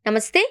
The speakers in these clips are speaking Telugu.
నమస్తే.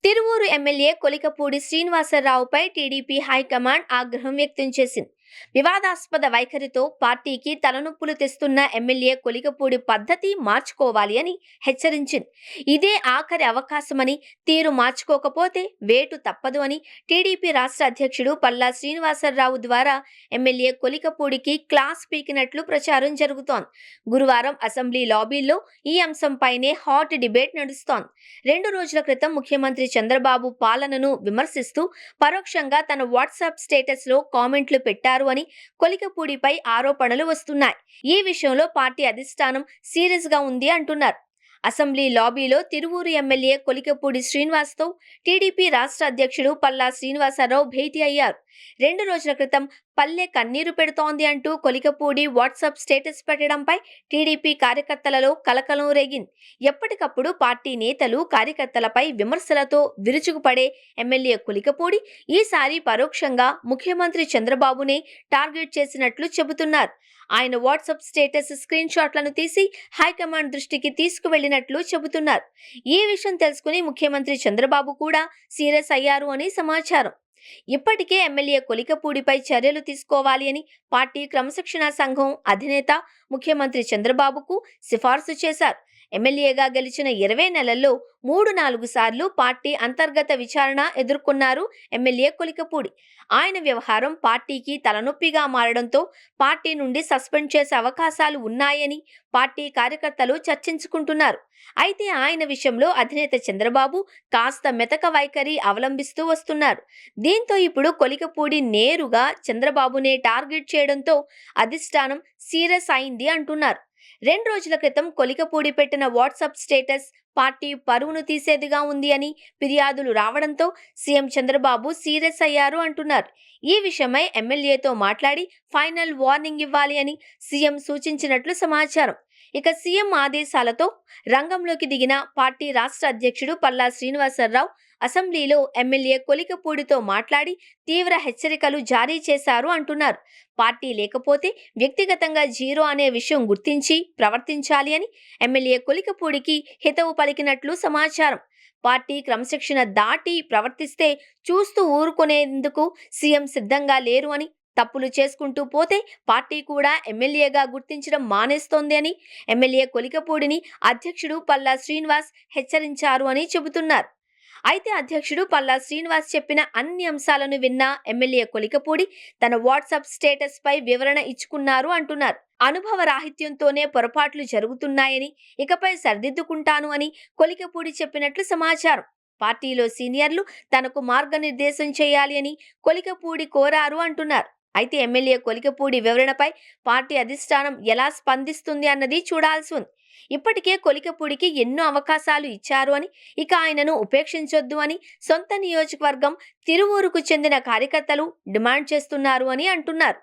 తిరువూరు ఎమ్మెల్యే కొలికపూడి శ్రీనివాసరావుపై టీడీపీ హైకమాండ్ ఆగ్రహం వ్యక్తం చేసింది. వివాదాస్పద వైఖరితో పార్టీకి తలనొప్పులు తెస్తున్న ఎమ్మెల్యే కొలికపూడి పద్ధతి మార్చుకోవాలి అని హెచ్చరించింది. ఇదే ఆఖరి అవకాశమని, తీరు మార్చుకోకపోతే వేటు తప్పదు అని టీడీపీ రాష్ట్ర అధ్యక్షుడు పల్లా శ్రీనివాసరావు ద్వారా ఎమ్మెల్యే కొలికపూడికి క్లాస్ పీకినట్లు ప్రచారం జరుగుతోంది. గురువారం అసెంబ్లీ లాబీల్లో ఈ అంశంపైనే హాట్ డిబేట్ నడుస్తోంది. 2 రోజుల క్రితం ముఖ్యమంత్రి చంద్రబాబు పాలనను విమర్శిస్తూ పరోక్షంగా తన వాట్సాప్ స్టేటస్ లో కామెంట్లు పెట్టారు అని కొలికపూడిపై ఆరోపణలు వస్తున్నాయి. ఈ విషయంలో పార్టీ అధిష్టానం సీరియస్ గా ఉంది అంటున్నారు. అసెంబ్లీ లాబీలో తిరువూరు ఎమ్మెల్యే కొలికపూడి శ్రీనివాస్తో టీడీపీ రాష్ట్ర అధ్యక్షుడు పల్లా శ్రీనివాసరావు భేటీ అయ్యారు. 2 రోజుల క్రితం పల్లె కన్నీరు పెడుతోంది అంటూ కొలికపూడి వాట్సాప్ స్టేటస్ పెట్టడంపై టీడీపీ కార్యకర్తలలో కలకలం రేగింది. ఎప్పటికప్పుడు పార్టీ నేతలు కార్యకర్తలపై విమర్శలతో విరుచుకుపడే ఎమ్మెల్యే కొలికపూడి ఈసారి పరోక్షంగా ముఖ్యమంత్రి చంద్రబాబునే టార్గెట్ చేసినట్లు చెబుతున్నారు. ఆయన వాట్సాప్ స్టేటస్ స్క్రీన్ షాట్లను తీసి హైకమాండ్ దృష్టికి తీసుకువెళ్లినట్లు చెబుతున్నారు. ఈ విషయం తెలుసుకుని ముఖ్యమంత్రి చంద్రబాబు కూడా సీరియస్ అయ్యారు అని సమాచారం. ఇప్పటికే ఎమ్మెల్యే కొలికపూడిపై చర్యలు తీసుకోవాలి అని పార్టీ క్రమశిక్షణా సంఘం అధినేత ముఖ్యమంత్రి చంద్రబాబుకు సిఫార్సు చేశారు. ఎమ్మెల్యేగా గెలిచిన 20 నెలల్లో 3-4 సార్లు పార్టీ అంతర్గత విచారణ ఎదుర్కొన్నారు ఎమ్మెల్యే కొలికపూడి. ఆయన వ్యవహారం పార్టీకి తలనొప్పిగా మారడంతో పార్టీ నుండి సస్పెండ్ చేసే అవకాశాలు ఉన్నాయని పార్టీ కార్యకర్తలు చర్చించుకుంటున్నారు. అయితే ఆయన విషయంలో అధినేత చంద్రబాబు కాస్త మెతక వైఖరి అవలంబిస్తూ వస్తున్నారు. దీంతో ఇప్పుడు కొలికపూడి నేరుగా చంద్రబాబునే టార్గెట్ చేయడంతో అధిష్టానం సీరియస్ అయింది అంటున్నారు. 2 రోజుల క్రితం కొలికపూడి పెట్టిన వాట్సాప్ స్టేటస్ పార్టీ పరువును తీసేదిగా ఉంది అని ఫిర్యాదులు రావడంతో సీఎం చంద్రబాబు సీరియస్ అయ్యారు అంటున్నారు. ఈ విషయమై ఎమ్మెల్యేతో మాట్లాడి ఫైనల్ వార్నింగ్ ఇవ్వాలి అని సీఎం సూచించినట్లు సమాచారం. ఇక సీఎం ఆదేశాలతో రంగంలోకి దిగిన పార్టీ రాష్ట్ర అధ్యక్షుడు పల్లా శ్రీనివాసరావు అసెంబ్లీలో ఎమ్మెల్యే కొలికపూడితో మాట్లాడి తీవ్ర హెచ్చరికలు జారీ చేశారు అంటున్నారు. పార్టీ లేకపోతే వ్యక్తిగతంగా జీరో అనే విషయం గుర్తించి ప్రవర్తించాలి అని ఎమ్మెల్యే కొలికపూడికి హితవు పలికినట్లు సమాచారం. పార్టీ క్రమశిక్షణ దాటి ప్రవర్తిస్తే చూస్తూ ఊరుకునేందుకు సీఎం సిద్ధంగా లేరు అని, తప్పులు చేసుకుంటూ పోతే పార్టీ కూడా ఎమ్మెల్యేగా గుర్తించడం మానేస్తోంది అని ఎమ్మెల్యే కొలికపూడిని అధ్యక్షుడు పల్లా శ్రీనివాస్ హెచ్చరించారు అని చెబుతున్నారు. అయితే అధ్యక్షుడు పల్లా శ్రీనివాస్ చెప్పిన అన్ని అంశాలను విన్న ఎమ్మెల్యే కొలికపూడి తన వాట్సాప్ స్టేటస్ పై వివరణ ఇచ్చుకున్నారు అంటున్నారు. అనుభవ రాహిత్యంతోనే పొరపాట్లు జరుగుతున్నాయని, ఇకపై సరిదిద్దుకుంటాను అని కొలికపూడి చెప్పినట్లు సమాచారం. పార్టీలో సీనియర్లు తనకు మార్గనిర్దేశం చేయాలి అని కొలికపూడి కోరారు అంటున్నారు. అయితే ఎమ్మెల్యే కొలికపూడి వివరణపై పార్టీ అధిష్టానం ఎలా స్పందిస్తుంది అన్నది చూడాల్సి ఉంది. ఇప్పటికే కొలికపూడికి ఎన్నో అవకాశాలు ఇచ్చారు అని, ఇక ఆయనను ఉపేక్షించొద్దు అని సొంత నియోజకవర్గం తిరువూరుకు చెందిన కార్యకర్తలు డిమాండ్ చేస్తున్నారు అని అంటున్నారు.